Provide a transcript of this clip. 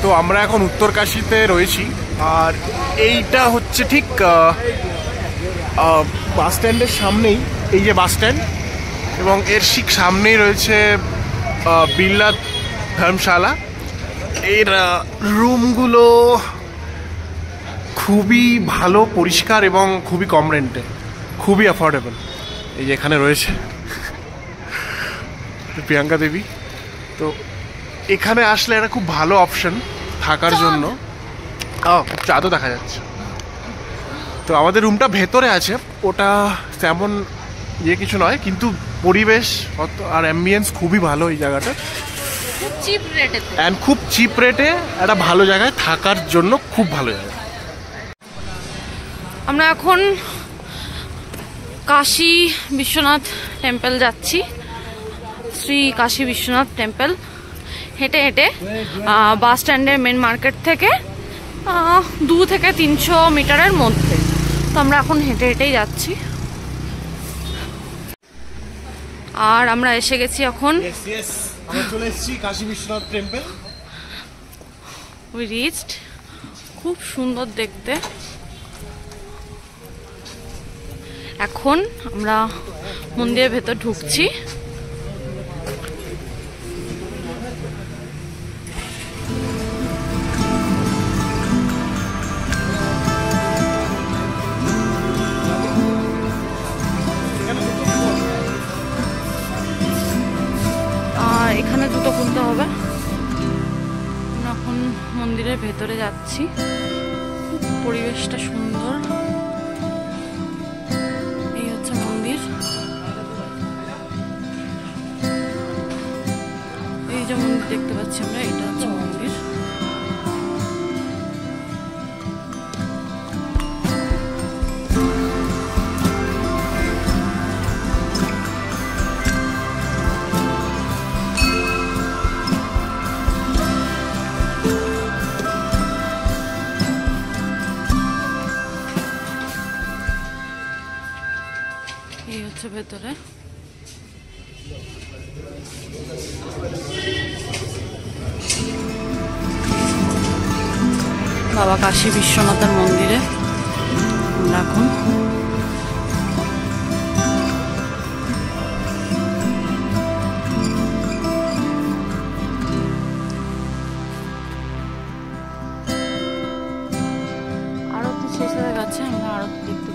তো আমরা এখন উত্তরকাশীতে রয়েছি, আর এইটা হচ্ছে ঠিক বাস স্ট্যান্ডের সামনেই, এই যে বাস স্ট্যান্ড, এবং এর ঠিক সামনেই রয়েছে বিড়লা ধর্মশালা। এর রুমগুলো খুবই ভালো, পরিষ্কার এবং খুবই কম রেন্টে, খুবই অ্যাফোর্ডেবল। এই যে এখানে রয়েছে প্রিয়াঙ্কা দেবী। তো এখানে আসলে এটা খুব ভালো অপশন থাকার জন্য। চাঁদও দেখা যাচ্ছে। তো আমাদের রুমটা ভেতরে আছে, ওটা তেমন ইয়ে কিছু নয়, কিন্তু পরিবেশ আর অ্যাম্বিয়েন্স খুবই ভালো এই জায়গাটা, খুব চিপ রেটে একটা ভালো জায়গায় থাকার জন্য, খুব ভালো জায়গা। আমরা এখন কাশী বিশ্বনাথ টেম্পল যাচ্ছি, শ্রী কাশী বিশ্বনাথ টেম্পল। হেঁটে হেঁটে বাস স্ট্যান্ডের মেন মার্কেট থেকে 2 থেকে 300 মিটারের মধ্যে। তো আমরা এখন হেঁটে হেঁটেই যাচ্ছি। আর আমরা এসে গেছি এখন, আমরা চলে এসেছি Kashi Biswanath temple. We reached. খুব সুন্দর দেখতে। এখন আমরা মন্দিরের ভেতর ঢুকছি। এখানে জুতো খুলতে হবে। আমরা এখন মন্দিরের ভেতরে যাচ্ছি। পরিবেশটা সুন্দর। এই হচ্ছে মন্দির। এই যে মন্দির দেখতে পাচ্ছি আমরা, এটা হচ্ছে মন্দির। এই হচ্ছে ভেতরে। বাবা কাশী বিশ্বনাথের মন্দিরে আমরা এখন। আরতি শেষ হয়ে গেছে, আমরা আরতি দেখতে